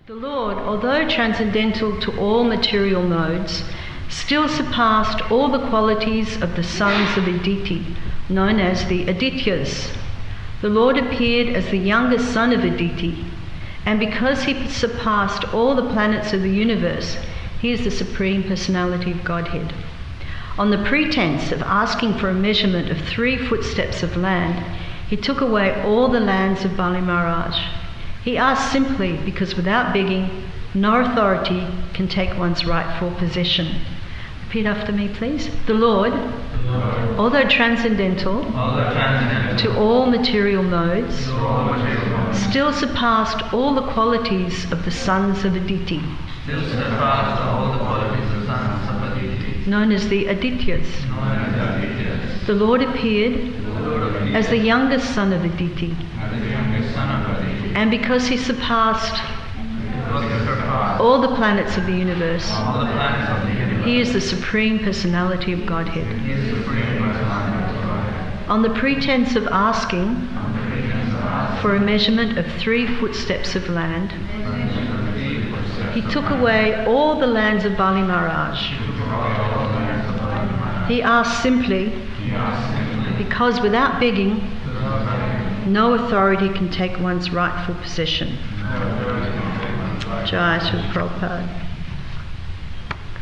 The Lord, although transcendental to all material modes, still surpassed all the qualities of the sons of Aditi, known as the Adityas. The Lord appeared as the youngest son of Aditi, and because he surpassed all the planets of the universe, he is the Supreme Personality of Godhead. On the pretense of asking for a measurement of 3 footsteps of land, he took away all the lands of Bali Maharaj. He asked simply because without begging, no authority can take one's rightful possession. Repeat after me, please. The Lord, although transcendental to all material modes, still surpassed all the qualities of the sons of Aditi, known as the Adityas. The Lord appeared as the youngest son of Aditi, and because he surpassed all the planets of the universe, he is the Supreme Personality of Godhead. On the pretense of asking for a measurement of 3 footsteps of land, he took away all the lands of Bali Maharaj. He asked simply because without begging, no authority can take one's rightful possession. Jai Sri Prabhupada.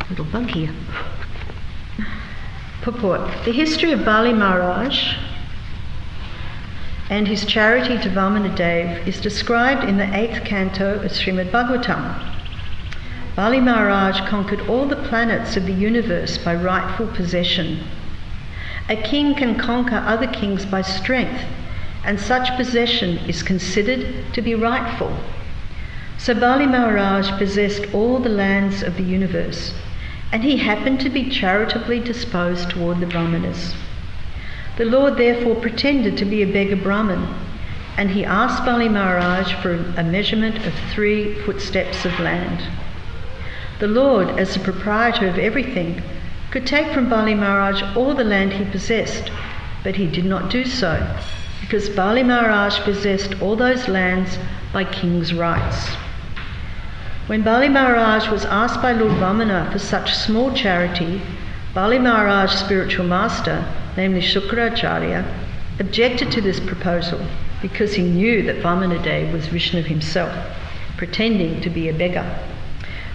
Little bug here. Purport. The history of Bali Maharaj and his charity to Vamana Dev is described in the 8th canto of Srimad Bhagavatam. Bali Maharaj conquered all the planets of the universe by rightful possession. A king can conquer other kings by strength, and such possession is considered to be rightful. So Bali Maharaj possessed all the lands of the universe, and he happened to be charitably disposed toward the Brahmanas. The Lord therefore pretended to be a beggar Brahmin, and he asked Bali Maharaj for a measurement of 3 footsteps of land. The Lord, as the proprietor of everything, could take from Bali Maharaj all the land he possessed, but he did not do so, because Bali Maharaj possessed all those lands by king's rights. When Bali Maharaj was asked by Lord Vamana for such small charity, Bali Maharaj's spiritual master, namely Shukracharya, objected to this proposal because he knew that Vamana Dev was Vishnu himself, pretending to be a beggar.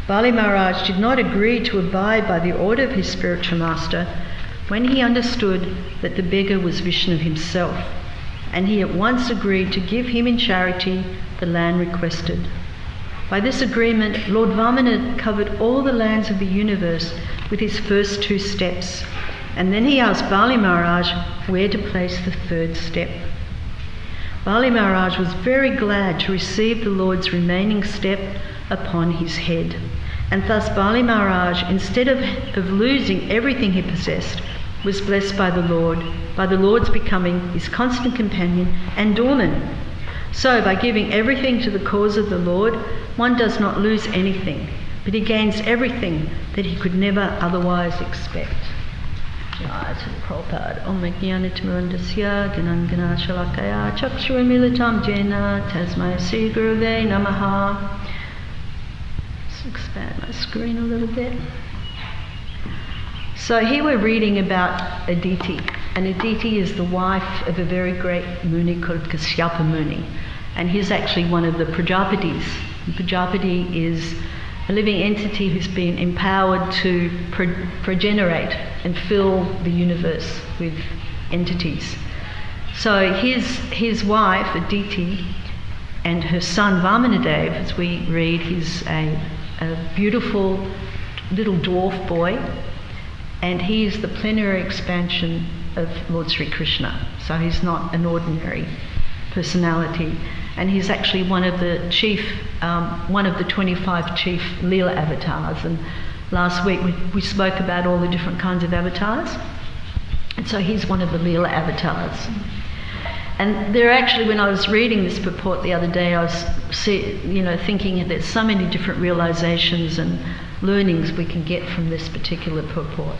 Bali Maharaj did not agree to abide by the order of his spiritual master when he understood that the beggar was Vishnu himself, and he at once agreed to give him in charity the land requested. By this agreement, Lord Vamana covered all the lands of the universe with his first 2 steps, and then he asked Bali Maharaj where to place the 3rd step. Bali Maharaj was very glad to receive the Lord's remaining step upon his head, and thus Bali Maharaj, instead of losing everything he possessed, was blessed by the Lord's becoming his constant companion and doorman. So by giving everything to the cause of the Lord, one does not lose anything, but he gains everything that he could never otherwise expect. Jai Sri Prabhupada. Om Jnanatimirandasya Ganangana Shalakaya Chakshurmilitam Jena Tasmai Sri Guruve Namaha. Let's expand my screen a little bit. So here we're reading about Aditi, and Aditi is the wife of a very great Muni called Kashyapa Muni, and he's actually one of the Prajapatis. And Prajapati is a living entity who's been empowered to progenerate and fill the universe with entities. So his wife Aditi and her son Vamanadev, as we read, he's a beautiful little dwarf boy, and he is the plenary expansion of Lord Sri Krishna. So he's not an ordinary personality, and he's actually one of the 25 chief Leela avatars. And last week we spoke about all the different kinds of avatars, and so he's one of the Leela avatars. And there actually, when I was reading this purport the other day, I was thinking that there's so many different realizations and learnings we can get from this particular purport.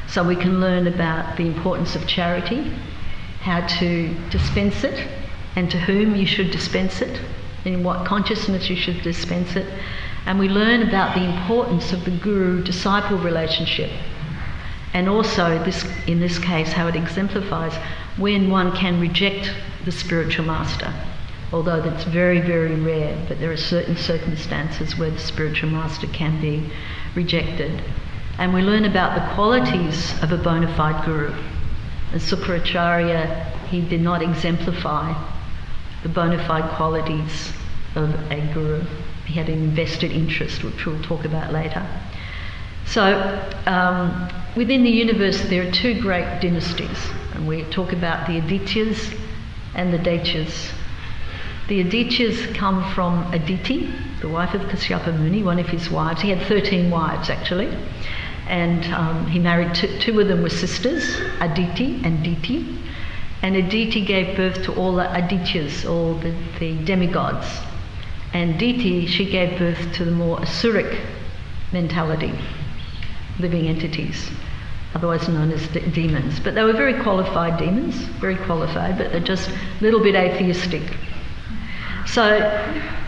So we can learn about the importance of charity, how to dispense it, and to whom you should dispense it, in what consciousness you should dispense it. And we learn about the importance of the guru-disciple relationship. And also, in this case, how it exemplifies when one can reject the spiritual master. Although that's very, very rare, but there are certain circumstances where the spiritual master can be rejected. And we learn about the qualities of a bona fide guru. And Sukracharya, he did not exemplify the bona fide qualities of a guru. He had an invested interest, which we'll talk about later. So, within the universe there are two great dynasties, and we talk about the Adityas and the Daityas. The Adityas come from Aditi, the wife of Kashyapa Muni, one of his wives. He had 13 wives, actually. And he married two of them were sisters, Aditi and Diti. And Aditi gave birth to all the Adityas, all the demigods. And Diti, she gave birth to the more Asuric mentality, living entities, otherwise known as demons. But they were very qualified demons, very qualified, but they're just a little bit atheistic. So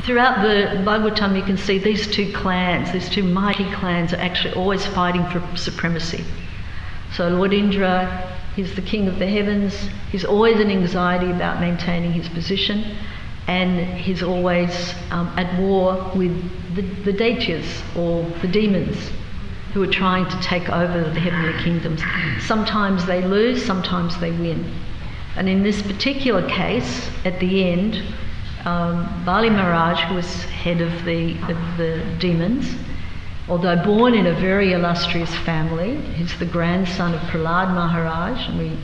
throughout the Bhagavatam you can see these two clans, these two mighty clans are actually always fighting for supremacy. So Lord Indra, he's the king of the heavens, he's always in anxiety about maintaining his position, and he's always at war with the Daityas, or the demons, who are trying to take over the heavenly kingdoms. Sometimes they lose, sometimes they win. And in this particular case, at the end, Bali Maharaj, who was head of the demons, although born in a very illustrious family, he's the grandson of Prahlad Maharaj, and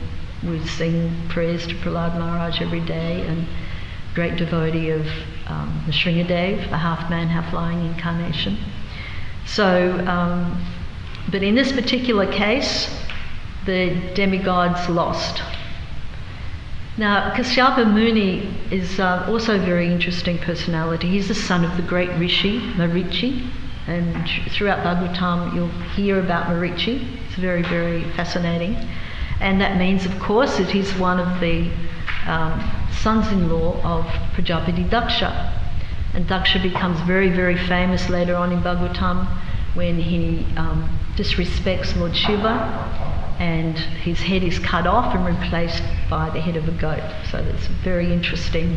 we sing prayers to Prahlad Maharaj every day, and great devotee of the Sringadev, a half-man, half-lying incarnation. So, but in this particular case, the demigods lost. Now, Kashyapa Muni is also a very interesting personality. He's the son of the great Rishi, Marichi, and throughout Bhagavatam you'll hear about Marichi. It's very, very fascinating. And that means, of course, that he's one of the sons-in-law of Prajapati Daksha. And Daksha becomes very, very famous later on in Bhagavatam when he disrespects Lord Shiva, and his head is cut off and replaced by the head of a goat. So that's very interesting.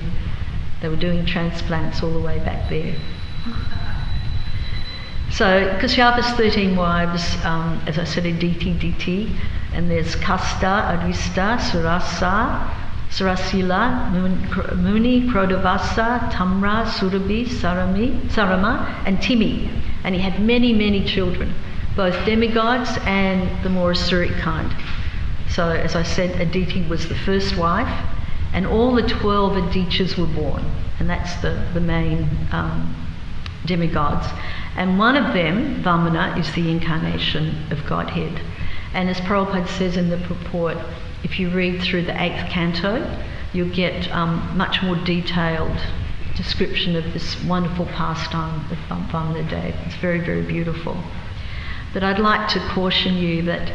They were doing transplants all the way back there. So Kashyapa's 13 wives, as I said, are Diti, and there's Kasta, Advista, Surasa, Surasila, Muni, Krodavasa, Tamra, Surabhi, Sarama, and Timi. And he had many, many children, both demigods and the more Asuric kind. So, as I said, Aditi was the first wife, and all the 12 Adityas were born, and that's the main demigods. And one of them, Brahmana, is the incarnation of Godhead. And as Prabhupada says in the purport, if you read through the 8th canto, you'll get much more detailed description of this wonderful pastime of Brahmana Day. It's very, very beautiful. But I'd like to caution you that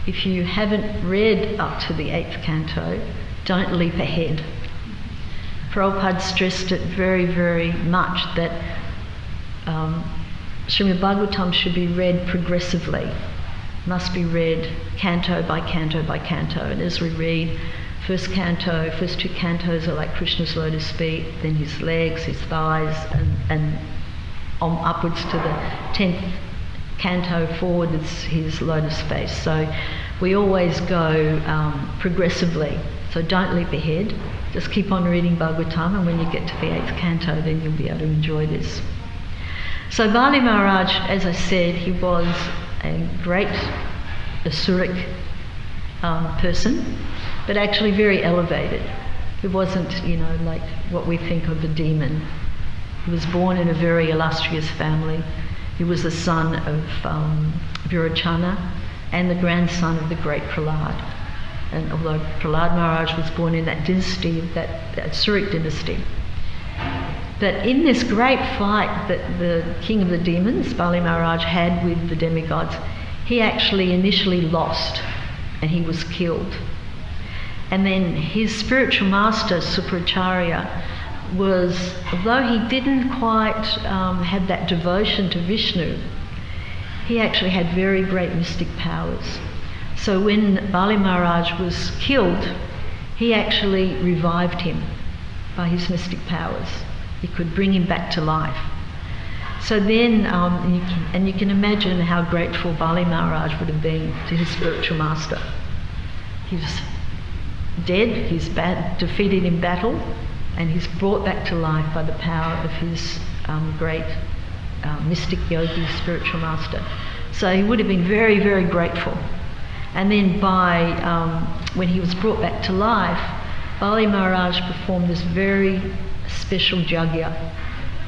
if you haven't read up to the 8th canto, don't leap ahead. Prabhupada stressed it very, very much that Srimad Bhagavatam should be read progressively, must be read canto by canto by canto. And as we read first two cantos are like Krishna's lotus feet, then his legs, his thighs, and upwards to the 10th canto forward is his lotus face. So we always go progressively. So don't leap ahead. Just keep on reading Bhagavatam, and when you get to the 8th canto, then you'll be able to enjoy this. So Bali Maharaj, as I said, he was a great Asuric person, but actually very elevated. He wasn't, like what we think of a demon. He was born in a very illustrious family. He was the son of Virachana and the grandson of the great Prahlad. And although Prahlad Maharaj was born in that dynasty, that Asuric dynasty. But in this great fight that the king of the demons, Bali Maharaj, had with the demigods, he actually initially lost and he was killed. And then his spiritual master, Sukracharya, was, although he didn't quite have that devotion to Vishnu, he actually had very great mystic powers. So when Bali Maharaj was killed, he actually revived him by his mystic powers. He could bring him back to life. So then, you can imagine how grateful Bali Maharaj would have been to his spiritual master. He was dead, he's defeated in battle, and he's brought back to life by the power of his great mystic yogi spiritual master. So he would have been very, very grateful. And then when he was brought back to life, Bali Maharaj performed this very special yajna.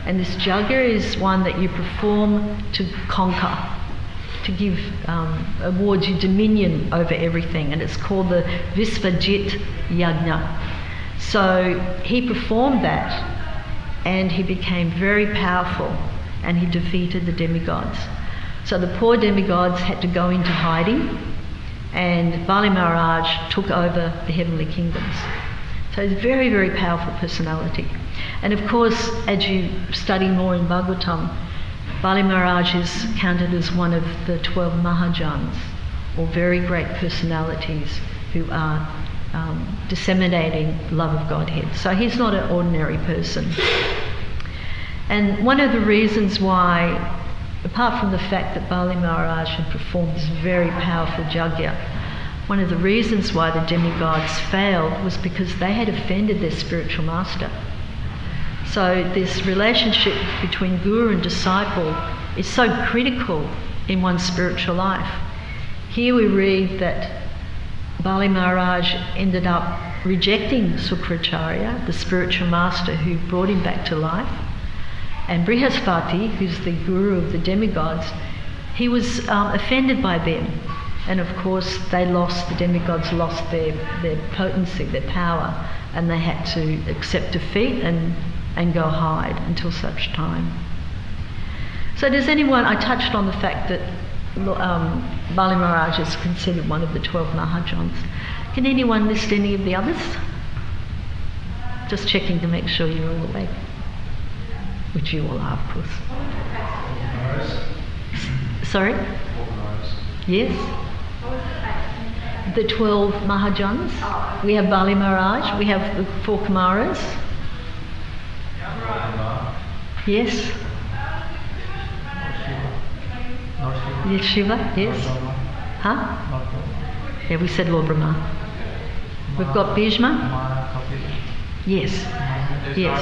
And this yajna is one that you perform to conquer, to give awards you dominion over everything, and it's called the Visvajit Yajna. So he performed that, and he became very powerful, and he defeated the demigods. So the poor demigods had to go into hiding, and Bali Maharaj took over the heavenly kingdoms. So he's a very, very powerful personality. And of course, as you study more in Bhagavatam, Bali Maharaj is counted as one of the 12 Mahajans, or very great personalities who are disseminating love of Godhead. So he's not an ordinary person. And one of the reasons why, apart from the fact that Bali Maharaj had performed this very powerful yajna, one of the reasons why the demigods failed was because they had offended their spiritual master. So this relationship between guru and disciple is so critical in one's spiritual life. Here we read that Bali Maharaj ended up rejecting Sukracharya, the spiritual master who brought him back to life, and Brihaspati, who's the guru of the demigods, he was offended by them. And of course the demigods lost their potency, their power, and they had to accept defeat and go hide until such time. So I touched on the fact that Bali Maharaj is considered one of the 12 Mahajans. Can anyone list any of the others? Just checking to make sure you're all awake. Which you all are, of course. Sorry? Yes? The 12 Mahajans. We have Bali Maharaj, we have the 4 Kumaras. Yes? Yes, Shiva, yes? Huh? Yeah, we said Lord Brahma. We've got Bhishma? Yes. Yes.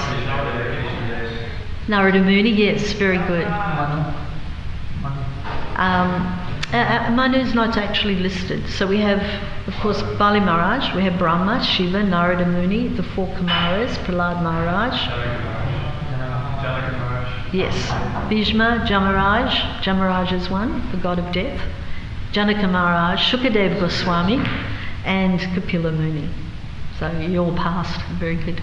Narada Muni, yes, very good. Manu's not actually listed. So we have, of course, Bali Maharaj, we have Brahma, Shiva, Narada Muni, the 4 Kumaras, Prahlad Maharaj. Yes, Bhishma, Jamaraj is one, the god of death, Janaka Maharaj, Shukadev Goswami, and Kapila Muni. So you all passed, very good.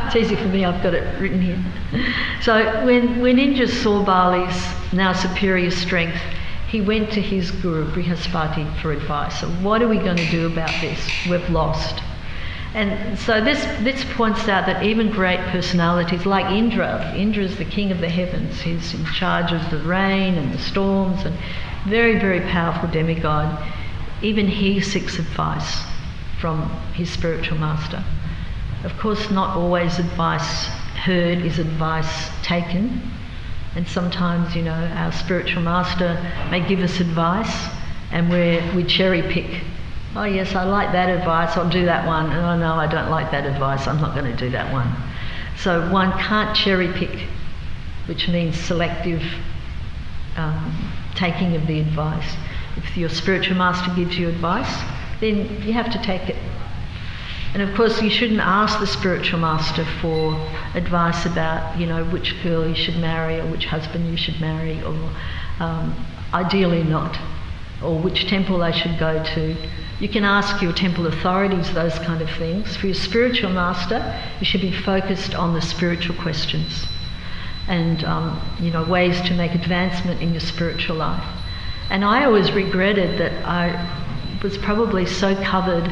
It's easy for me, I've got it written here. So when Indra saw Bali's now superior strength, he went to his guru, Brihaspati, for advice. So what are we going to do about this? We've lost. And so this points out that even great personalities like Indra is the king of the heavens. He's in charge of the rain and the storms, and very, very powerful demigod. Even he seeks advice from his spiritual master. Of course, not always advice heard is advice taken. And sometimes, our spiritual master may give us advice and we cherry pick. Oh yes, I like that advice, I'll do that one. Oh no, I don't like that advice, I'm not going to do that one. So one can't cherry pick, which means selective taking of the advice. If your spiritual master gives you advice, then you have to take it. And of course you shouldn't ask the spiritual master for advice about, which girl you should marry or which husband you should marry, or ideally not, or which temple they should go to. You can ask your temple authorities those kind of things. For your spiritual master, you should be focused on the spiritual questions and ways to make advancement in your spiritual life. And I always regretted that I was probably so covered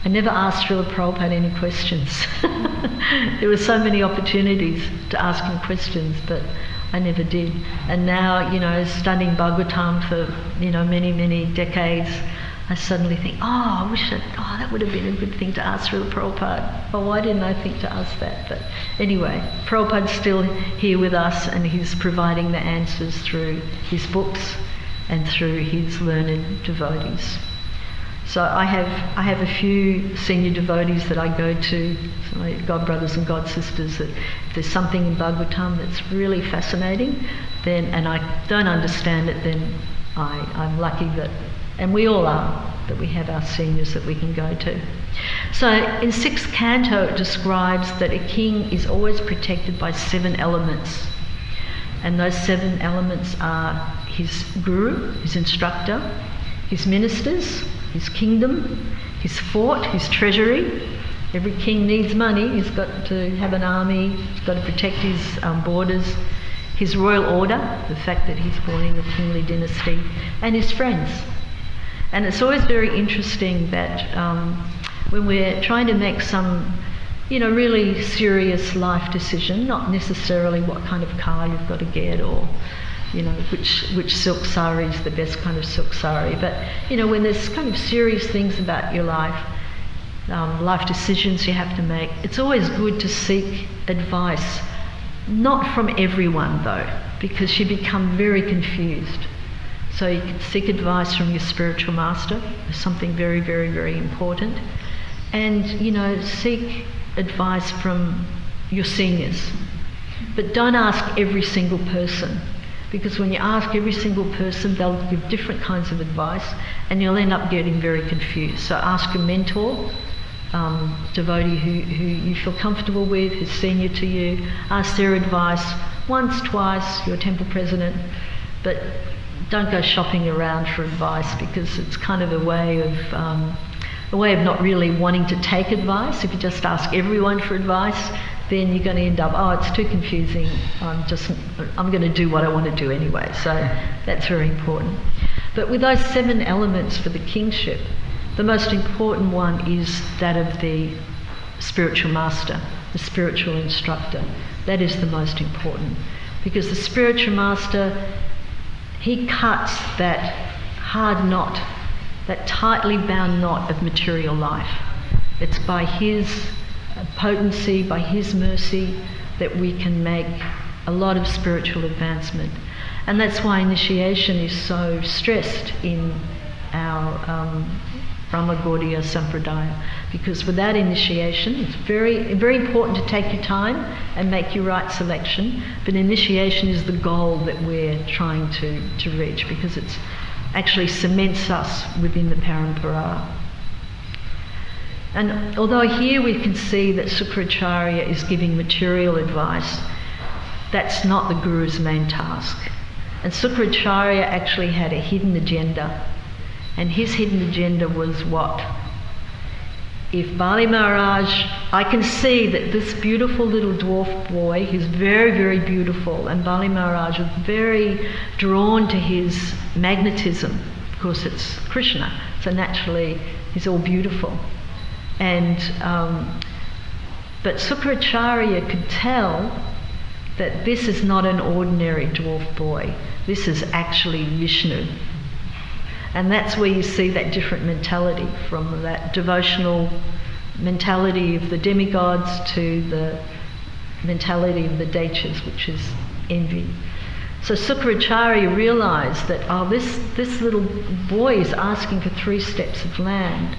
I never asked Srila Prabhupada any questions. There were so many opportunities to ask him questions, but I never did. And now, studying Bhagavatam for, many, many decades, I suddenly think, I wish that would have been a good thing to ask Srila Prabhupada. Well, why didn't I think to ask that? But anyway, Prabhupada's still here with us, and he's providing the answers through his books and through his learned devotees. So I have a few senior devotees that I go to, so my god brothers and god sisters, that if there's something in Bhagavatam that's really fascinating, then, and I don't understand it, then I'm lucky that, and we all are, that we have our seniors that we can go to. So in 6th canto it describes that a king is always protected by 7 elements. And those 7 elements are his guru, his instructor, his ministers, his kingdom, his fort, his treasury. Every king needs money. He's got to have an army. He's got to protect his borders. His royal order, the fact that he's born in a kingly dynasty, and his friends. And it's always very interesting that when we're trying to make some, really serious life decision, not necessarily what kind of car you've got to get or which silk sari is the best kind of silk sari. But, when there's kind of serious things about your life, life decisions you have to make, it's always good to seek advice, not from everyone though, because you become very confused. So you can seek advice from your spiritual master, something very, very, very important. And, seek advice from your seniors. But don't ask every single person. Because when you ask every single person, they'll give different kinds of advice and you'll end up getting very confused. So ask a mentor, devotee who you feel comfortable with, who's senior to you. Ask their advice once, twice, your temple president, but don't go shopping around for advice, because it's kind of a way of not really wanting to take advice. If you just ask everyone for advice, then you're going to end up, it's too confusing, I'm going to do what I want to do anyway. So that's very important. But with those 7 elements for the kingship, the most important one is that of the spiritual master, the spiritual instructor. That is the most important, because the spiritual master, he cuts that hard knot, that tightly bound knot of material life. It's by his potency, by his mercy, that we can make a lot of spiritual advancement. And that's why initiation is so stressed in our Brahma Gaudiya Sampradaya, because without initiation, it's very, very important to take your time and make your right selection, but initiation is the goal that we're trying to reach, because it's actually cements us within the parampara. And although here we can see that Sukracharya is giving material advice, that's not the Guru's main task. And Sukracharya actually had a hidden agenda. And his hidden agenda was what? If Bali Maharaj, I can see that this beautiful little dwarf boy, he's very, very beautiful, and Bali Maharaj was very drawn to his magnetism. Of course, it's Krishna, so naturally he's all beautiful. And but Sukracharya could tell that this is not an ordinary dwarf boy. This is actually Vishnu. And that's where you see that different mentality, from that devotional mentality of the demigods to the mentality of the daityas, which is envy. So Sukracharya realised that, this little boy is asking for 3 steps of land.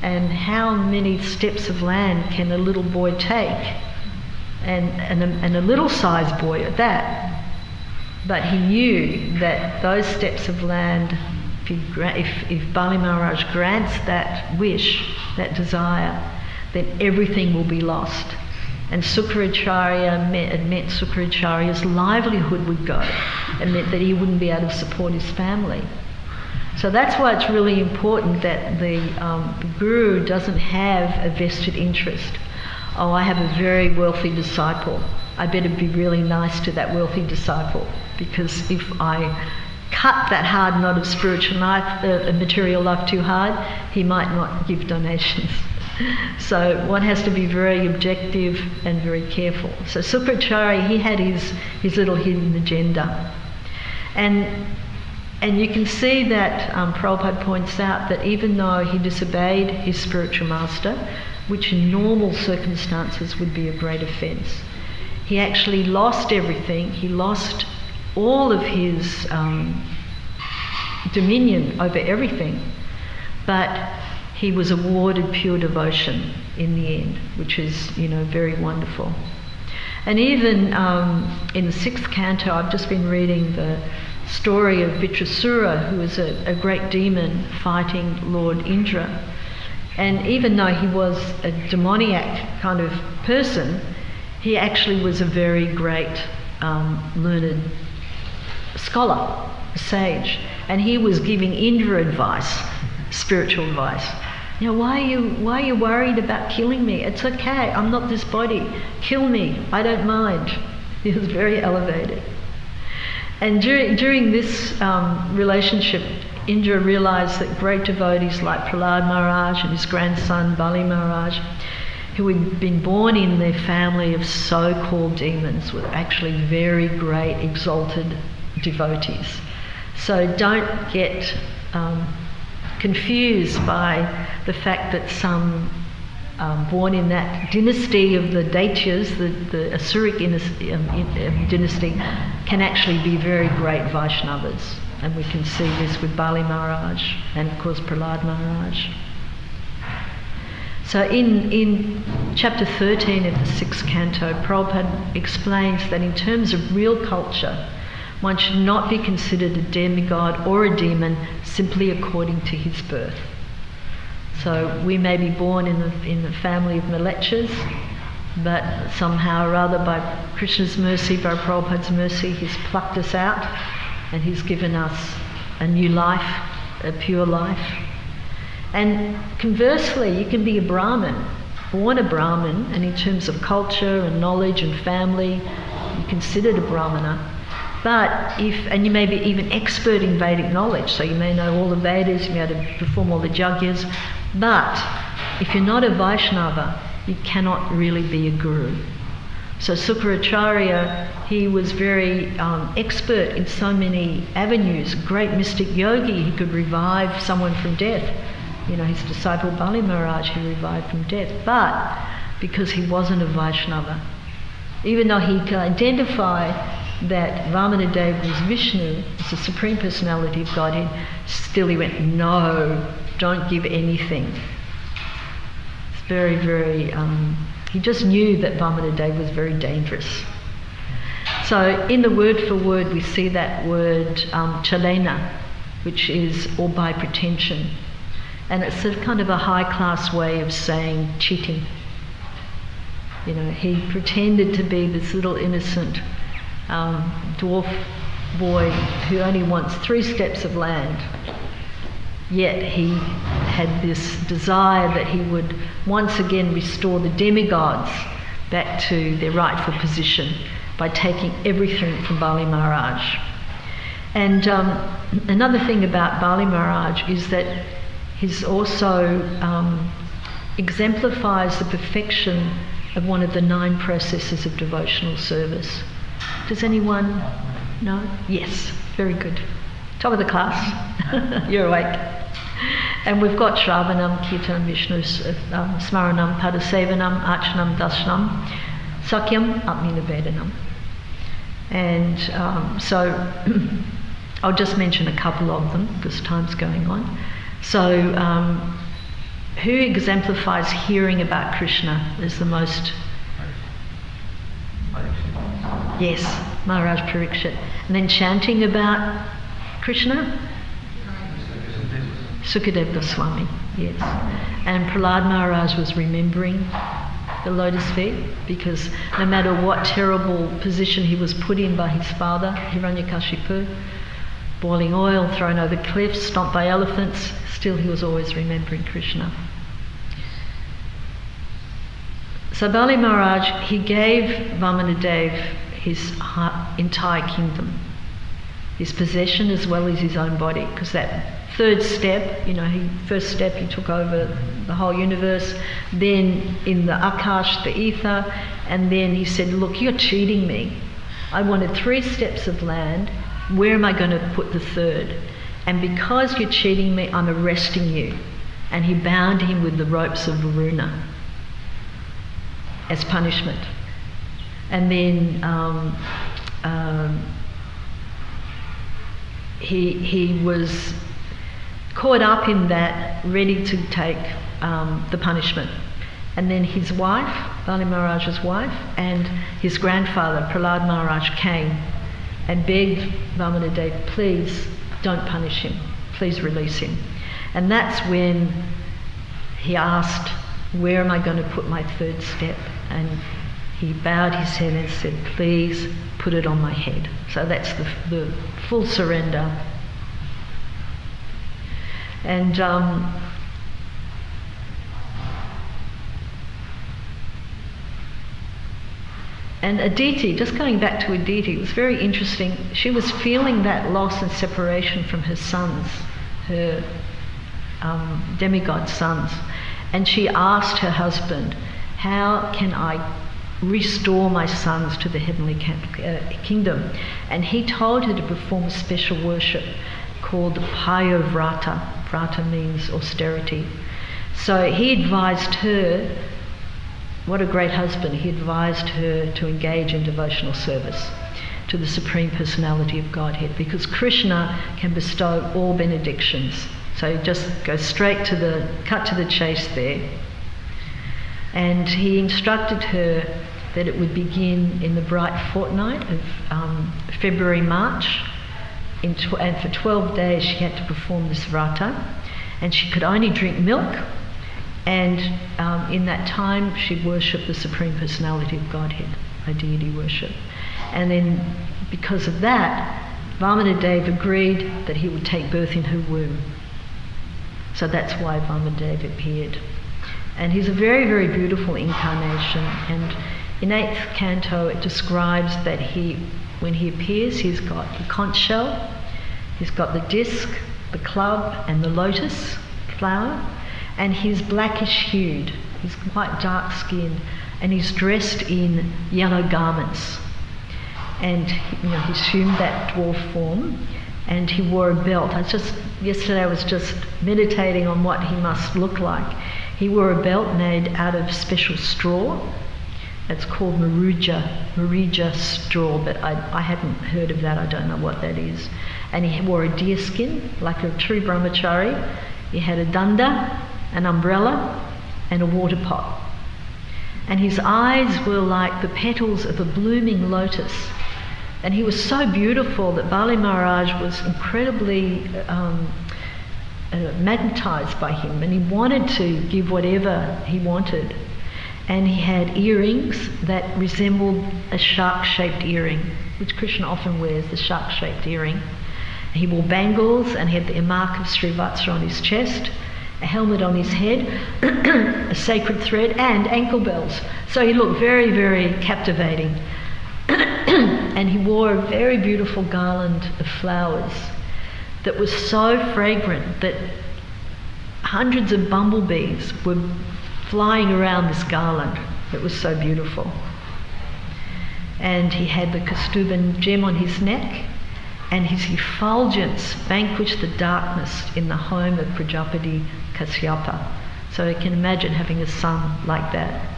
And how many steps of land can a little boy take? And a little sized boy at that. But he knew that those steps of land, if Bali Maharaj grants that wish, that desire, then everything will be lost. And Sukracharya meant Sukracharya's livelihood would go. It meant that he wouldn't be able to support his family. So that's why it's really important that the Guru doesn't have a vested interest. I have a very wealthy disciple. I better be really nice to that wealthy disciple, because if I cut that hard knot of spiritual life, material life too hard, he might not give donations. So one has to be very objective and very careful. So Sukracharya, he had his little hidden agenda. And you can see that Prabhupada points out that even though he disobeyed his spiritual master, which in normal circumstances would be a great offence, he actually lost everything. He lost all of his dominion over everything, but he was awarded pure devotion in the end, which is, very wonderful. And even in the 6th canto, I've just been reading the story of Vitrasura, who was a great demon fighting Lord Indra. And even though he was a demoniac kind of person, he actually was a very great learned scholar, a sage. And he was giving Indra advice, spiritual advice. Why are you worried about killing me? It's okay, I'm not this body. Kill me, I don't mind. He was very elevated. And during this relationship, Indra realised that great devotees like Prahlad Maharaj and his grandson Bali Maharaj, who had been born in their family of so-called demons, were actually very great, exalted devotees. So don't get confused by the fact that some born in that dynasty of the Daityas, the Asuric dynasty, can actually be very great Vaishnavas. And we can see this with Bali Maharaj and of course Prahlad Maharaj. So in chapter 13 of the 6th canto, Prabhupada explains that in terms of real culture, one should not be considered a demigod or a demon simply according to his birth. So we may be born in the family of Malechas, but somehow or other by Krishna's mercy, by Prabhupada's mercy, he's plucked us out and he's given us a new life, a pure life. And conversely, you can be a Brahmin, born a Brahmin, and in terms of culture and knowledge and family, you're considered a Brahmana. And you may be even expert in Vedic knowledge, so you may know all the Vedas, you may be able to perform all the yagyas, but if you're not a Vaishnava, you cannot really be a guru. So Sukracharya, he was very expert in so many avenues, great mystic yogi, he could revive someone from death. His disciple Bali Maharaj, he revived from death, but because he wasn't a Vaishnava, even though he could identify that Vamanadeva was Vishnu, as the Supreme Personality of Godhead, still he went, no, don't give anything. It's very, very, he just knew that Vamanadeva was very dangerous. So in the word for word, we see that word chalena, which is or by pretension. And it's a kind of a high-class way of saying cheating. He pretended to be this little innocent dwarf boy who only wants 3 steps of land, yet he had this desire that he would once again restore the demigods back to their rightful position by taking everything from Bali Maharaj. And another thing about Bali Maharaj is that he's also exemplifies the perfection of one of the 9 processes of devotional service. Does anyone know? Yes, very good. Top of the class. You're awake. And we've got Shravanam, Kirtanam, Vishnu, Smaranam, Padasevanam, Archanam, Darshanam, Sakyam, Atmina-Vedanam. And so I'll just mention a couple of them because time's going on. So who exemplifies hearing about Krishna as the most... Yes, Maharaj Parikshit. And then chanting about Krishna? Sukadeva Goswami, yes. And Prahlad Maharaj was remembering the lotus feet because no matter what terrible position he was put in by his father, Hiranyakashipu, boiling oil, thrown over cliffs, stomped by elephants, still he was always remembering Krishna. So Bali Maharaj, he gave Vamanadeva his entire kingdom. his possession as well as his own body, because that third step, first step he took over the whole universe, then in the Akash, the ether, and then he said, look, you're cheating me. I wanted 3 steps of land, where am I going to put the third? And because you're cheating me, I'm arresting you. And he bound him with the ropes of Varuna as punishment. And then he was caught up in that, ready to take the punishment. And then his wife, Bali Maharaj's wife, and his grandfather, Prahlad Maharaj, came and begged Vamana Dev, please don't punish him, please release him. And that's when he asked, where am I going to put my third step? And he bowed his head and said, please put it on my head. So that's the full surrender. And Aditi, just going back to Aditi, it was very interesting. She was feeling that loss and separation from her sons, her demigod sons. And she asked her husband, how can I restore my sons to the heavenly kingdom? And he told her to perform a special worship called Payavrata. Vrata means austerity. So he advised her, what a great husband, he advised her to engage in devotional service to the Supreme Personality of Godhead, because Krishna can bestow all benedictions. So just go straight to cut to the chase there. And he instructed her that it would begin in the bright fortnight of February, March, and for 12 days she had to perform this vrata, and she could only drink milk, and in that time she worshipped the Supreme Personality of Godhead, a deity worship. And then because of that, Vamana Dev agreed that he would take birth in her womb. So that's why Vamana Dev appeared. And he's a very, very beautiful incarnation. And in 8th canto it describes that when he appears, he's got the conch shell, he's got the disc, the club and the lotus flower, and he's blackish hued, he's quite dark skinned, and he's dressed in yellow garments. And he assumed that dwarf form, and he wore a belt. Yesterday I was just meditating on what he must look like. He wore a belt made out of special straw. It's called Marija straw, but I hadn't heard of that. I don't know what that is. And he wore a deer skin, like a true brahmachari. He had a danda, an umbrella, and a water pot. And his eyes were like the petals of a blooming lotus. And he was so beautiful that Bali Maharaj was incredibly magnetized by him, and he wanted to give whatever he wanted. And he had earrings that resembled a shark-shaped earring, which Krishna often wears, the shark-shaped earring. He wore bangles and had the mark of Srivatsa on his chest, a helmet on his head, a sacred thread, and ankle bells. So he looked very, very captivating. And he wore a very beautiful garland of flowers that was so fragrant that hundreds of bumblebees were flying around this garland. It was so beautiful. And he had the Kastuban gem on his neck, and his effulgence vanquished the darkness in the home of Prajapati Kasyapa. So you can imagine having a son like that.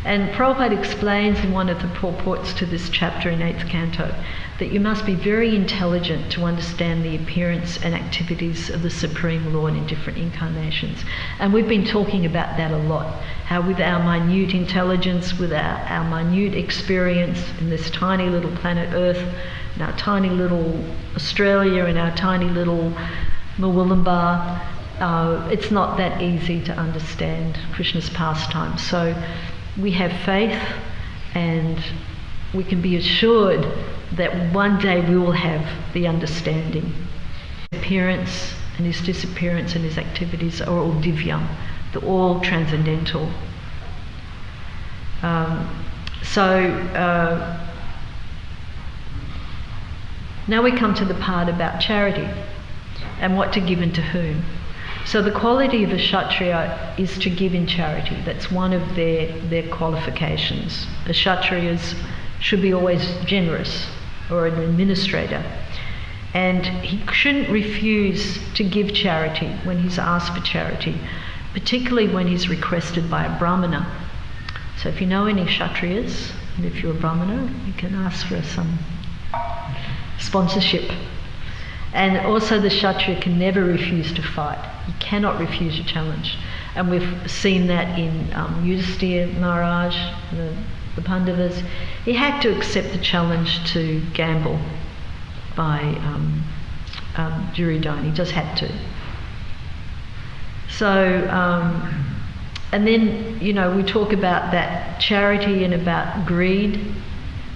And Prabhupada explains in one of the purports to this chapter in 8th canto that you must be very intelligent to understand the appearance and activities of the Supreme Lord in different incarnations. And we've been talking about that a lot, how with our minute intelligence, with our minute experience in this tiny little planet Earth, in our tiny little Australia, in our tiny little Murwillumbah, it's not that easy to understand Krishna's pastime. So we have faith, and we can be assured that one day we will have the understanding. His appearance and his disappearance and his activities are all divyam, they're all transcendental. Now we come to the part about charity and what to give and to whom. So the quality of a Kshatriya is to give in charity. That's one of their qualifications. A Kshatriya should be always generous, or an administrator. And he shouldn't refuse to give charity when he's asked for charity, particularly when he's requested by a Brahmana. So if you know any Kshatriyas, and if you're a Brahmana, you can ask for some sponsorship. And also the Kshatriya can never refuse to fight. He cannot refuse a challenge. And we've seen that in Yudhisthira Maharaj, the Pandavas. He had to accept the challenge to gamble by Duryodhana. He just had to. So, and then, we talk about that charity and about greed,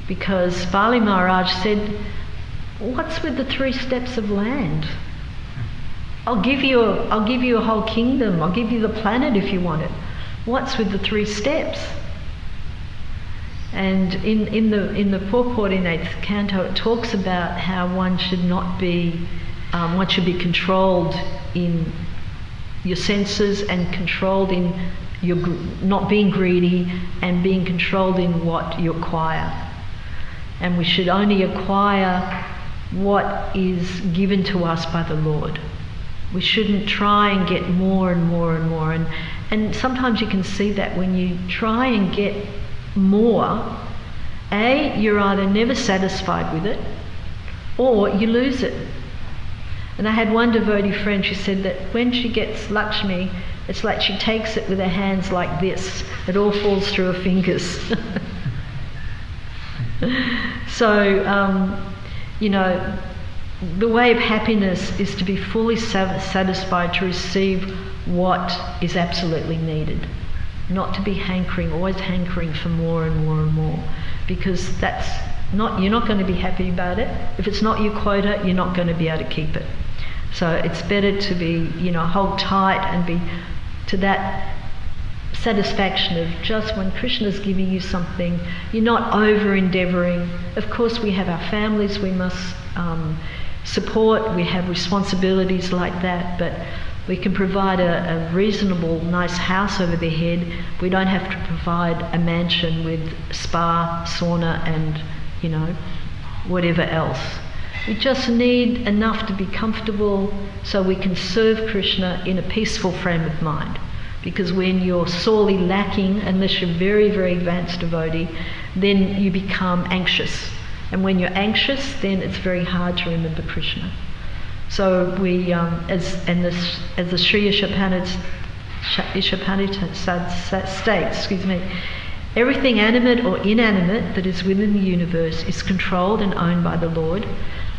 because Bali Maharaj said, what's with the 3 steps of land? I'll give you a whole kingdom. I'll give you the planet if you want it. What's with the 3 steps? And in the purport in 8th canto, it talks about how one should not be, one should be controlled in your senses and controlled in your not being greedy and being controlled in what you acquire. And we should only acquire what is given to us by the Lord. We shouldn't try and get more and more and more. And sometimes you can see that when you try and get more, you're either never satisfied with it or you lose it. And I had one devotee friend, she said that when she gets Lakshmi, it's like she takes it with her hands like this. It all falls through her fingers. So, the way of happiness is to be fully satisfied, to receive what is absolutely needed. Not to be hankering, always hankering for more and more and more. Because you're not going to be happy about it. If it's not your quota, you're not going to be able to keep it. So it's better to be, hold tight and be to that satisfaction of just when Krishna's giving you something, you're not over-endeavouring. Of course, we have our families we must support, we have responsibilities like that, but we can provide a reasonable, nice house over their head. We don't have to provide a mansion with spa, sauna and, whatever else. We just need enough to be comfortable so we can serve Krishna in a peaceful frame of mind. Because when you're sorely lacking, unless you're very, very advanced devotee, then you become anxious. And when you're anxious, then it's very hard to remember Krishna. So we, as the Sri Ishopanishad states, everything animate or inanimate that is within the universe is controlled and owned by the Lord.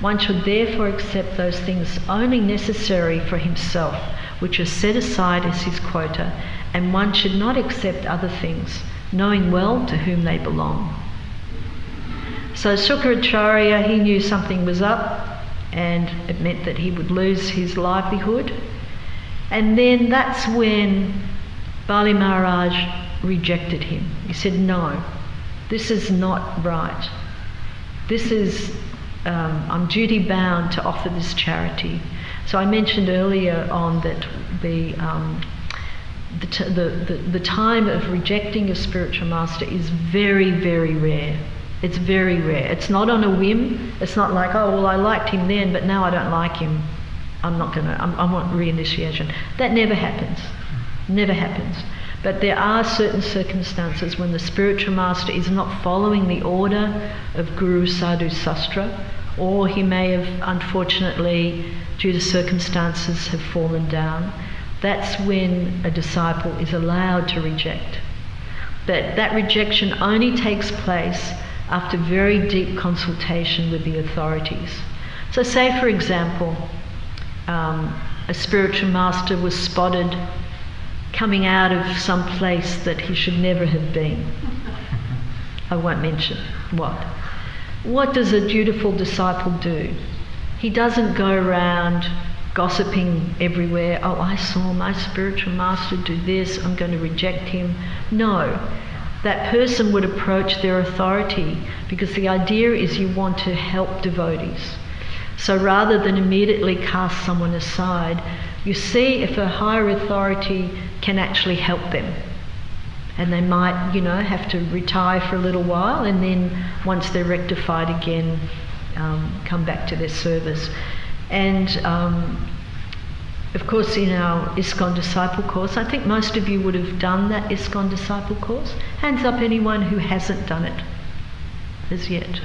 One should therefore accept those things only necessary for himself, which are set aside as his quota, and one should not accept other things, knowing well to whom they belong. So Sukracharya, he knew something was up, and it meant that he would lose his livelihood. And then that's when Bali Maharaj rejected him. He said, no, this is not right. This is, I'm duty bound to offer this charity. So I mentioned earlier on that the time of rejecting a spiritual master is very, very rare. It's very rare. It's not on a whim. It's not like, oh, well, I liked him then, but now I don't like him. I want reinitiation. That never happens. Never happens. But there are certain circumstances when the spiritual master is not following the order of Guru, Sadhu, Sastra, or he may have, unfortunately, due to circumstances, have fallen down. That's when a disciple is allowed to reject. But that rejection only takes place after very deep consultation with the authorities. So say, for example, a spiritual master was spotted coming out of some place that he should never have been. I won't mention what. What does a dutiful disciple do? He doesn't go around gossiping everywhere. Oh, I saw my spiritual master do this, I'm going to reject him. No, that person would approach their authority, because the idea is you want to help devotees. So rather than immediately cast someone aside, you see if a higher authority can actually help them. And they might, have to retire for a little while, and then once they're rectified again, come back to their service. And of course, in our ISKCON Disciple course, I think most of you would have done that ISKCON Disciple course. Hands up anyone who hasn't done it as yet.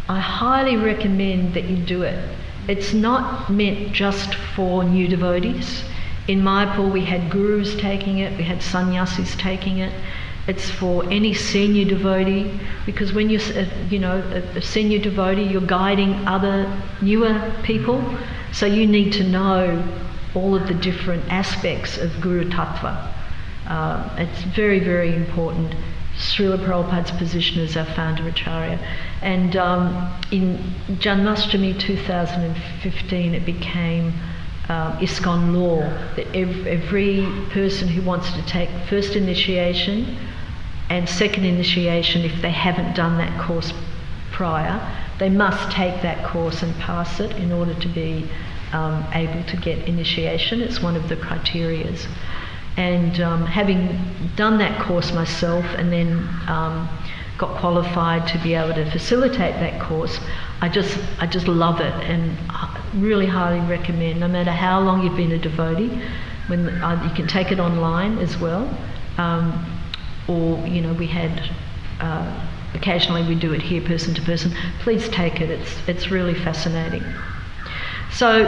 I highly recommend that you do it. It's not meant just for new devotees. In Mayapur we had gurus taking it, we had sannyasis taking it. It's for any senior devotee, because when you're a senior devotee, you're guiding other newer people, so you need to know all of the different aspects of Guru Tattva. It's very, very important. Srila Prabhupada's position as our founder Acharya. And in Janmashtami 2015 it became ISKCON law that every person who wants to take first initiation and second initiation, if they haven't done that course prior, they must take that course and pass it in order to be able to get initiation. It's one of the criterias. And having done that course myself and then got qualified to be able to facilitate that course, I just love it, and really highly recommend, no matter how long you've been a devotee, when you can take it online as well, or we had occasionally we do it here person to person. Please take it, it's really fascinating. So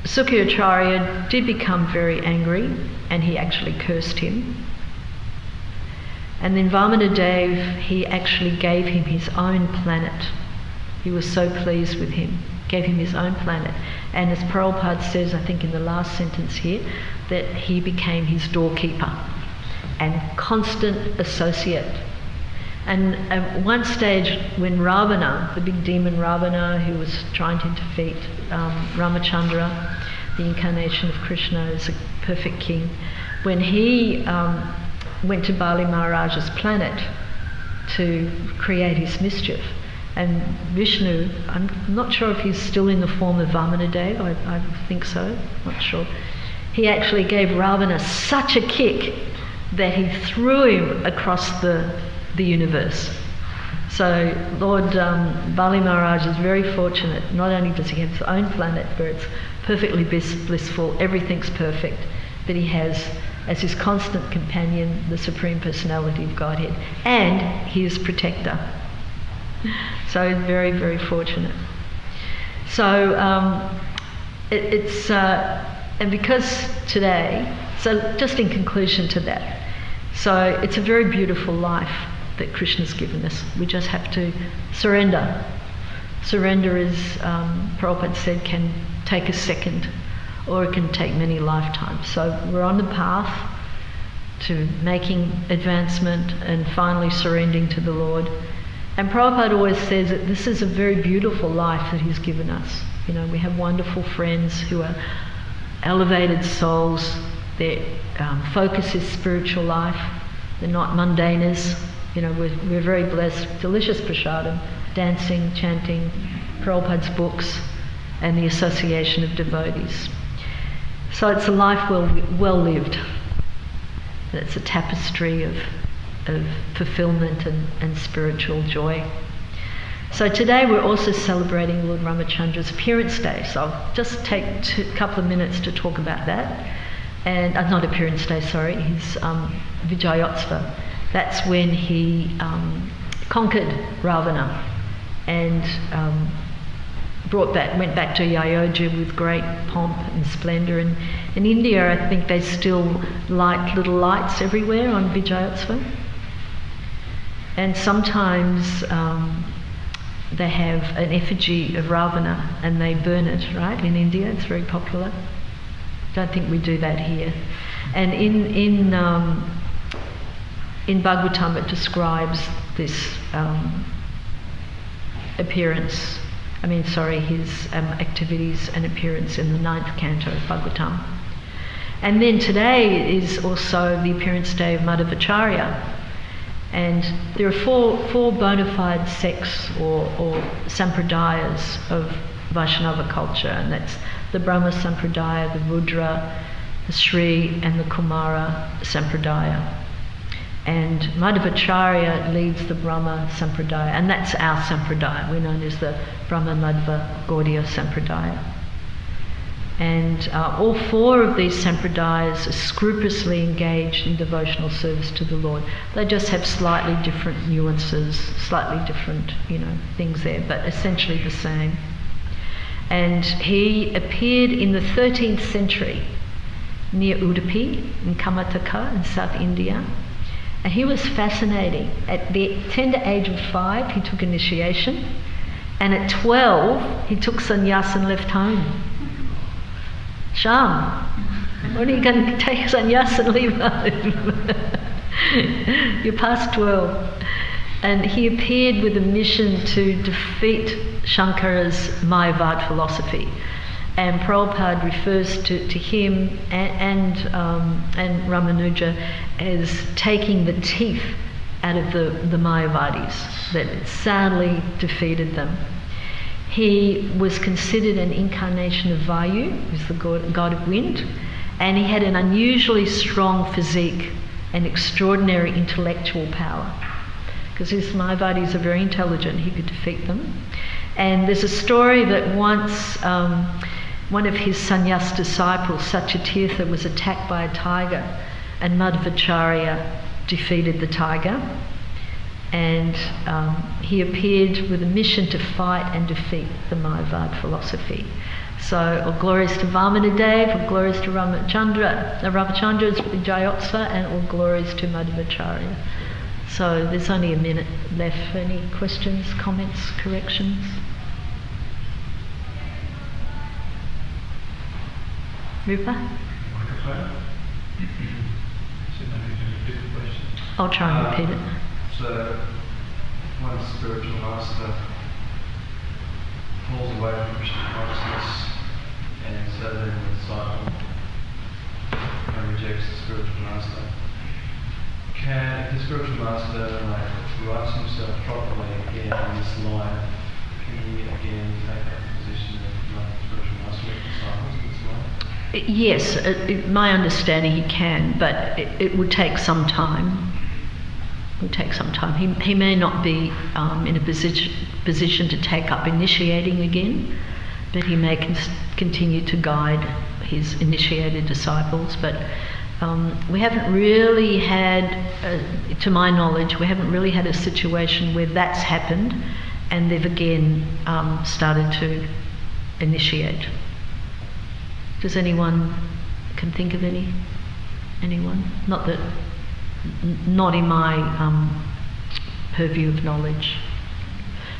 Sukhacharya did become very angry, and he actually cursed him. And then Vamanadev, he actually gave him his own planet. He was so pleased with him, gave him his own planet. And as Prabhupada says, I think in the last sentence here, that he became his doorkeeper and constant associate. And at one stage when Ravana, the big demon Ravana, who was trying to defeat Ramachandra, the incarnation of Krishna as a perfect king, when he went to Bali Maharaj's planet to create his mischief, and Vishnu, I'm not sure if he's still in the form of Vamanadev, I think so, not sure. He actually gave Ravana such a kick that he threw him across the universe. So Lord Bali Maharaj is very fortunate. Not only does he have his own planet where it's perfectly blissful, everything's perfect, but he has as his constant companion the Supreme Personality of Godhead and his protector. So very, very fortunate. So and because today, so just in conclusion to that, so it's a very beautiful life that Krishna's given us. We just have to surrender. Surrender, as Prabhupada said, can take a second, or it can take many lifetimes. So we're on the path to making advancement and finally surrendering to the Lord. And Prabhupada always says that this is a very beautiful life that he's given us. We have wonderful friends who are elevated souls. Their focus is spiritual life. They're not mundaners. We're very blessed. Delicious prasadam, dancing, chanting, Prabhupada's books, and the association of devotees. So it's a life well lived. It's a tapestry of fulfillment and spiritual joy. So today we're also celebrating Lord Ramachandra's appearance day. So I'll just take a couple of minutes to talk about that. And not appearance day, sorry, his Vijayotsava. That's when he conquered Ravana and went back to Ayodhya with great pomp and splendour. And in India, I think they still light little lights everywhere on Vijayotsava. And sometimes they have an effigy of Ravana and they burn it, right? In India, it's very popular. Don't think we do that here. And in Bhagavatam it describes this his activities and appearance in the 9th canto of Bhagavatam. And then today is also the appearance day of Madhavacharya. And there are four bona fide sects or Sampradayas of Vaishnava culture, and that's the Brahma Sampradaya, the Rudra, the Sri, and the Kumara Sampradaya. And Madhvacharya leads the Brahma Sampradaya, and that's our Sampradaya. We're known as the Brahma Madhva Gaudiya Sampradaya. And all four of these Sampradayas are scrupulously engaged in devotional service to the Lord. They just have slightly different nuances, slightly different, things there, but essentially the same. And he appeared in the 13th century near Udupi in Karnataka in South India. And he was fascinating. At the tender age of 5, he took initiation. And at 12, he took sannyas and left home. Sham, when are you going to take sannyas and leave home? You're past 12. And he appeared with a mission to defeat Shankara's Mayavad philosophy. And Prabhupada refers to him and Ramanuja as taking the teeth out of the Mayavadis that sadly defeated them. He was considered an incarnation of Vayu, who's the god of wind, and he had an unusually strong physique and extraordinary intellectual power. Because his Mayavadis are very intelligent, he could defeat them. And there's a story that once one of his sannyas disciples, Satyatirtha, was attacked by a tiger, and Madhvacharya defeated the tiger. And he appeared with a mission to fight and defeat the Mayavad philosophy. So all glories to Vamanadev, all glories to Ramachandra's Jayotsa, and all glories to Madhvacharya. So there's only a minute left for any questions, comments, corrections. Rupa? I'll try and repeat it. So, one spiritual master falls away from Krishna consciousness, and so then the disciple rejects the spiritual master. Can the spiritual master writes himself properly again in this life? Can he again take that position of spiritual master with disciples in this life? Yes, my understanding he can, but it would take some time. He may not be in a position to take up initiating again, but he may continue to guide his initiated disciples. But we haven't really had, to my knowledge, a situation where that's happened and they've again started to initiate. Does anyone can think of anyone? Not in my purview of knowledge.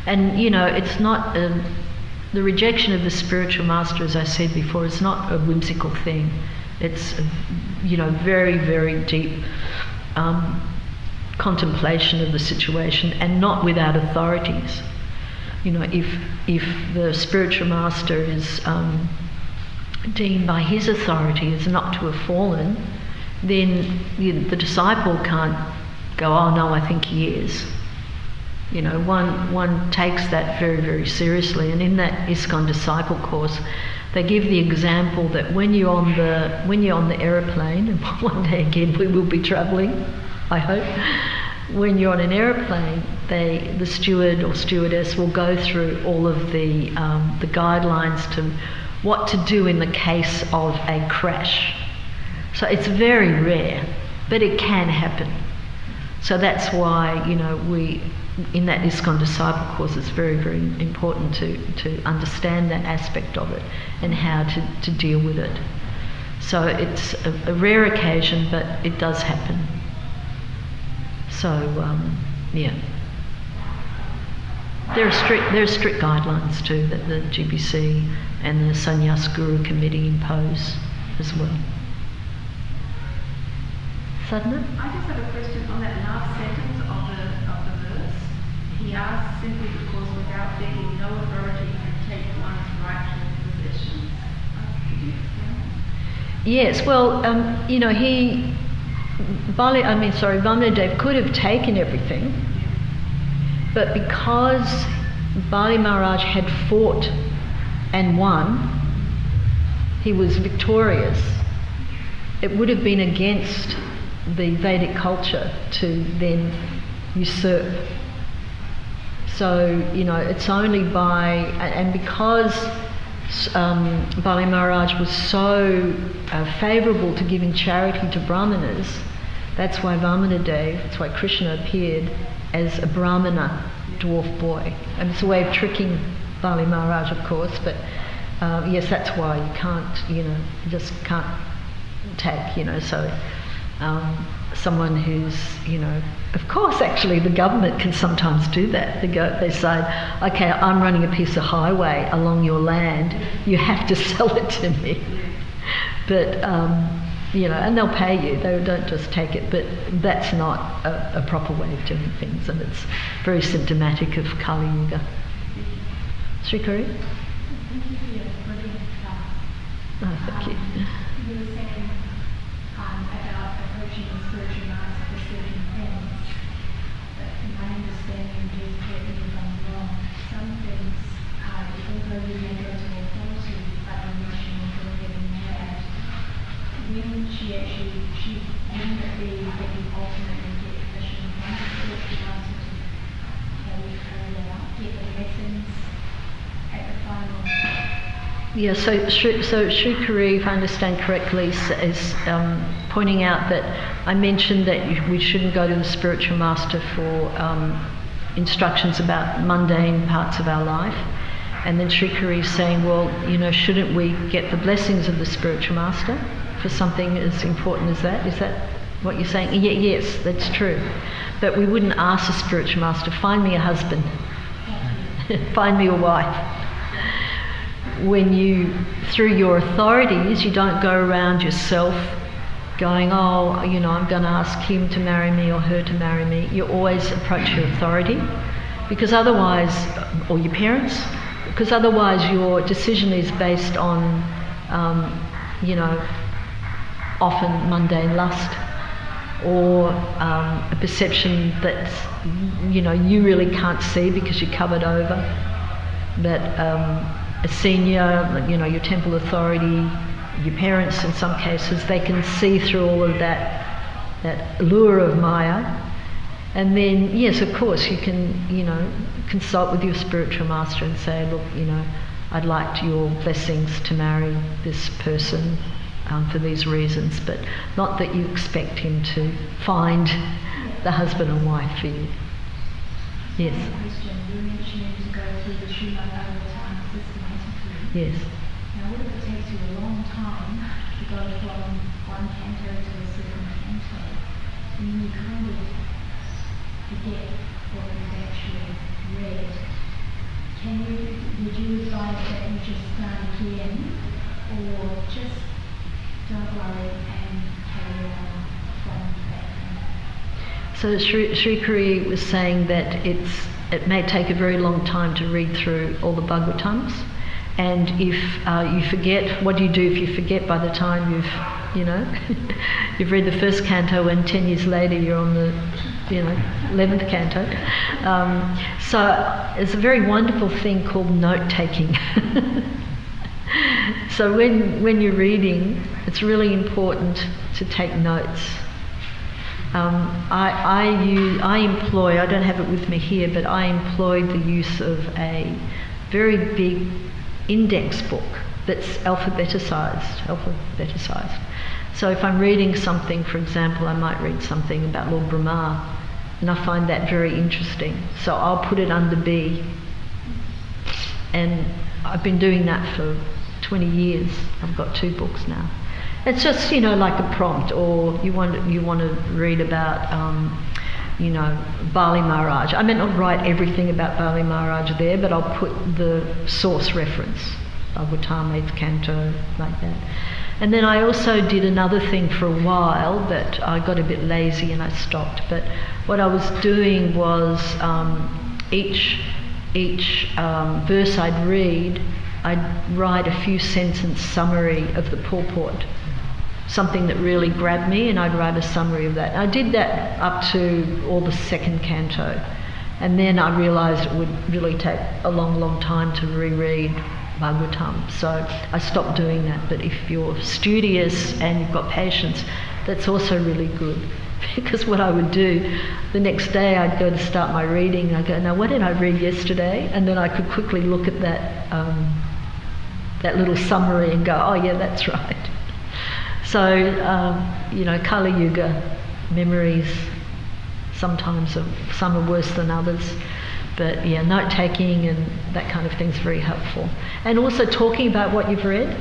And it's not the rejection of the spiritual master, as I said before, is not a whimsical thing. It's very, very deep contemplation of the situation, and not without authorities. If the spiritual master is deemed by his authority as not to have fallen, then the disciple can't go, oh no, I think he is. One takes that very, very seriously. And in that ISKCON disciple course, they give the example that when you're on the aeroplane, and one day again we will be travelling, I hope. When you're on an aeroplane, the steward or stewardess will go through all of the guidelines to what to do in the case of a crash. So it's very rare, but it can happen. So that's why, we, in that ISKCON disciple course, it's very, very important to understand that aspect of it and how to deal with it. So it's a rare occasion, but it does happen. So, yeah. There are strict guidelines too that the GBC and the Sannyas Guru Committee impose as well. Sadhana? I just have a question on that last sentence of the verse. He asks simply because without begging, no authority can take one's rightful possessions. Could you explain that? Yes, well, Vamanadev could have taken everything, but because Bali Maharaj had fought and won, he was victorious. It would have been against the Vedic culture to then usurp. So, it's only and because Bali Maharaj was so favourable to giving charity to Brahmanas, that's why that's why Krishna appeared as a Brahmana dwarf boy. And it's a way of tricking Bali Maharaj, of course, but yes, that's why you can't, you just can't take, so someone who's, of course, actually the government can sometimes do that. They say, okay, I'm running a piece of highway along your land, you have to sell it to me. But, and they'll pay you, they don't just take it, but that's not a proper way of doing things, and it's very symptomatic of Kali Yuga. Sri Kari? Thank you for your brilliant class. Oh, thank you. You were saying about approaching the spiritual master for certain things, but in my understanding, do correct me if I'm wrong, some things, although you may go to authority, but unless you're not getting mad, when wouldn't it be that you ultimately get permission from the spiritual master to carry out, get the lessons at the final? Yeah, so Sri Kari, if I understand correctly, is pointing out that I mentioned that we shouldn't go to the spiritual master for instructions about mundane parts of our life. And then Sri Kari is saying, well, shouldn't we get the blessings of the spiritual master for something as important as that? Is that what you're saying? Yes, that's true. But we wouldn't ask the spiritual master, find me a husband, find me a wife. When through your authorities, you don't go around yourself going, I'm going to ask him to marry me or her to marry me. You always approach your authority, because otherwise, or your parents, because otherwise your decision is based on, often mundane lust, or a perception that, you really can't see because you're covered over. But a senior, your temple authority, your parents in some cases, they can see through all of that lure of Maya. And then, yes, of course, you can, consult with your spiritual master and say, look, I'd like your blessings to marry this person for these reasons, but not that you expect him to find the husband and wife for you. Yes. Question, you mentioned to go through the Srimad Bhagavatam systematically. Yes. Now, what if it takes you a long time to go from one canto to a second canto, and you kind of forget what you've actually read? Would you advise that you just start again, or just don't worry and carry on from that? So Sri Kari was saying that it may take a very long time to read through all the Bhagavatams, and if you forget, what do you do if you forget by the time you've read the first canto and 10 years later you're on the 11th canto? So there's a very wonderful thing called note-taking. So when you're reading, it's really important to take notes. I employ, I don't have it with me here, but I employ the use of a very big index book that's alphabetized. So if I'm reading something, for example, I might read something about Lord Brahma, and I find that very interesting. So I'll put it under B. And I've been doing that for 20 years. I've got 2 books now. It's just, like a prompt, or you want to read about, Bali Maharaj. I may not write everything about Bali Maharaj there, but I'll put the source reference, Bhagavatam, 8th canto, like that. And then I also did another thing for a while, but I got a bit lazy and I stopped. But what I was doing was each verse I'd read, I'd write a few sentence summary of the purport. something that really grabbed me, and I'd write a summary of that. I did that up to all the second canto, and then I realised it would really take a long, long time to reread Bhagavatam, so I stopped doing that. But if you're studious and you've got patience, that's also really good. Because what I would do, the next day I'd go to start my reading, and I'd go, now what did I read yesterday? And then I could quickly look at that that little summary and go, oh yeah, that's right. So, Kali Yuga memories, sometimes some are worse than others. But yeah, note-taking and that kind of thing is very helpful. And also talking about what you've read,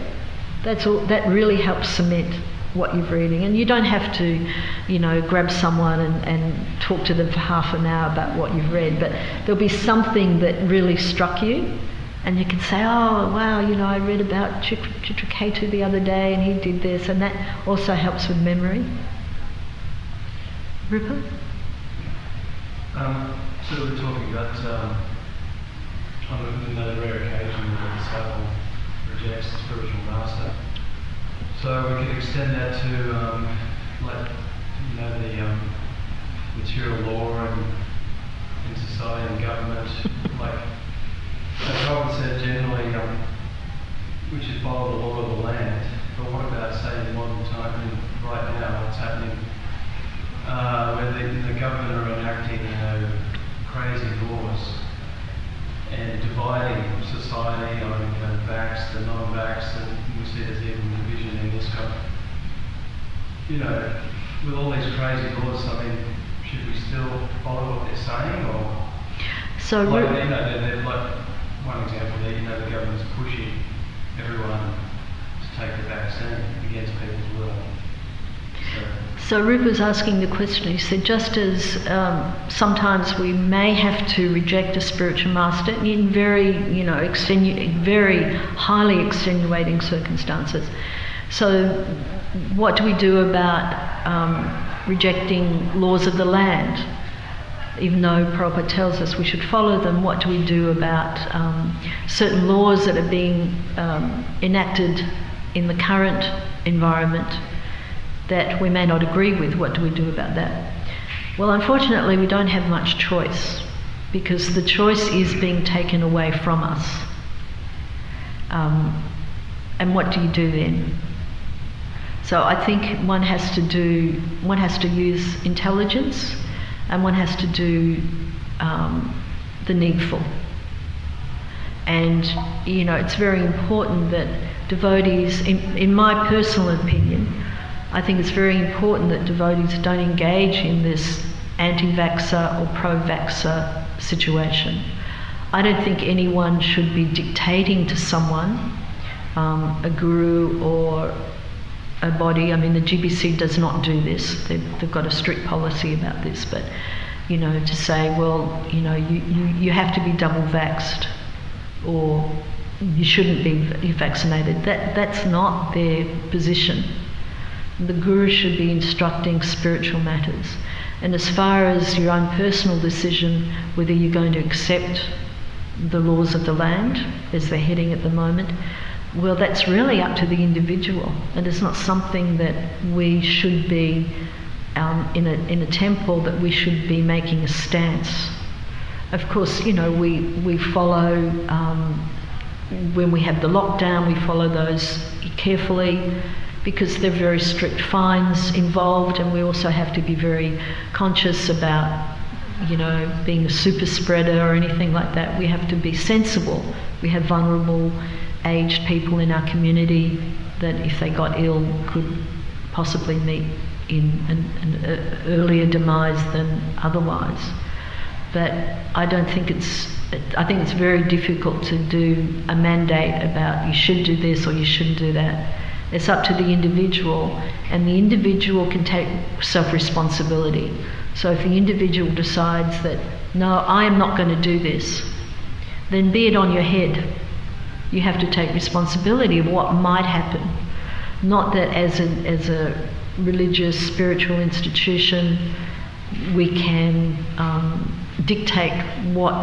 that really helps cement what you're reading. And you don't have to, grab someone and talk to them for half an hour about what you've read, but there'll be something that really struck you, and you can say, oh wow, I read about Chitraketu the other day and he did this, and that also helps with memory. Rupa? So we're talking about on the rare occasion where the disciple rejects the spiritual master. So we could extend that to the material law and in society and government. As Robert said, generally we should follow the law of the land. But what about, say, in modern time, right now, what's happening where the government are enacting crazy laws and dividing society on the vax, the non-vax, and we see there's even division in ISKCON. With all these crazy laws, should we still follow what they're saying, or so they're like one example there, the government's pushing everyone to take the vaccine against people's will. So Rupa's asking the question, he said, just as sometimes we may have to reject a spiritual master in very, very highly extenuating circumstances. So what do we do about rejecting laws of the land? Even though Prabhupada tells us we should follow them, what do we do about certain laws that are being enacted in the current environment that we may not agree with? What do we do about that? Well, unfortunately, we don't have much choice, because the choice is being taken away from us. And what do you do then? So I think one has to use intelligence, and one has to do the needful. And it's very important that devotees, in my personal opinion, I think it's very important that devotees don't engage in this anti-vaxxer or pro-vaxxer situation. I don't think anyone should be dictating to someone, a guru or a body. I mean, the GBC does not do this. They've got a strict policy about this. But, to say, well, you have to be double vaxxed, or you shouldn't be vaccinated. That's not their position. The guru should be instructing spiritual matters. And as far as your own personal decision, whether you're going to accept the laws of the land as they're heading at the moment, well, that's really up to the individual. And it's not something that we should be, in a temple, that we should be making a stance. Of course, we follow, when we have the lockdown, we follow those carefully, because there are very strict fines involved, and we also have to be very conscious about, being a super spreader or anything like that. We have to be sensible. We have vulnerable, aged people in our community that, if they got ill, could possibly meet in an earlier demise than otherwise. But I think it's very difficult to do a mandate about you should do this or you shouldn't do that. It's up to the individual, and the individual can take self-responsibility. So if the individual decides that, no, I am not going to do this, then be it on your head. You have to take responsibility of what might happen. Not that as a religious, spiritual institution, we can dictate what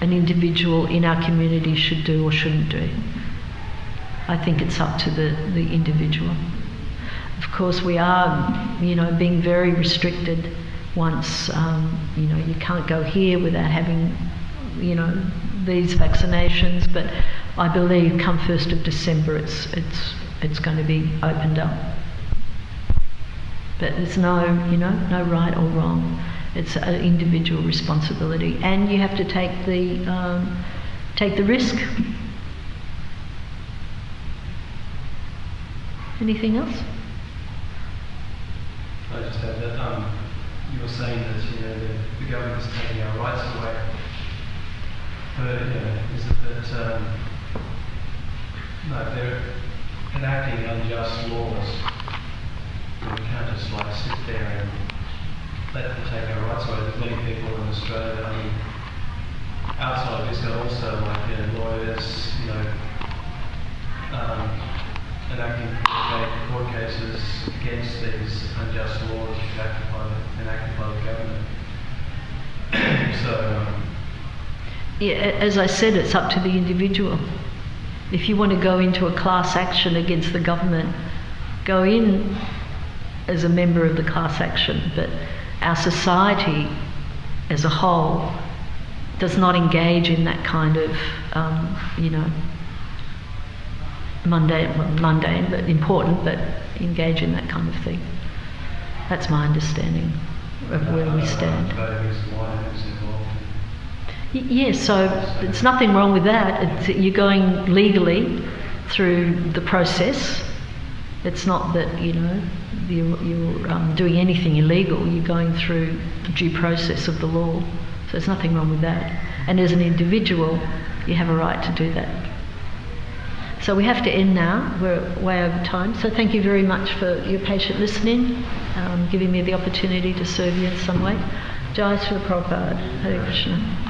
an individual in our community should do or shouldn't do. I think it's up to the individual. Of course, we are, being very restricted once, you can't go here without having, these vaccinations. But I believe come 1st of December, it's going to be opened up. But there's no right or wrong. It's an individual responsibility, and you have to take the risk. Anything else? I just had that. You were saying that the government is taking our rights away. But is it that no, they're enacting unjust laws? We can't just sit there and let them take our rights away. There's many people in Australia, outside of ISKCON also, lawyers, enacting court cases against these unjust laws enacted by the government. So, yeah, as I said, it's up to the individual. If you want to go into a class action against the government, go in as a member of the class action, but our society as a whole does not engage in that kind of, mundane but important, but engage in that kind of thing. That's my understanding of where we stand. Yes, so there's nothing wrong with that. You're going legally through the process. It's not that you're doing anything illegal. You're going through the due process of the law. So there's nothing wrong with that. And as an individual, you have a right to do that. So we have to end now. We're way over time. So thank you very much for your patient listening, giving me the opportunity to serve you in some way. Jai Srila Prabhupada. Hare Krishna.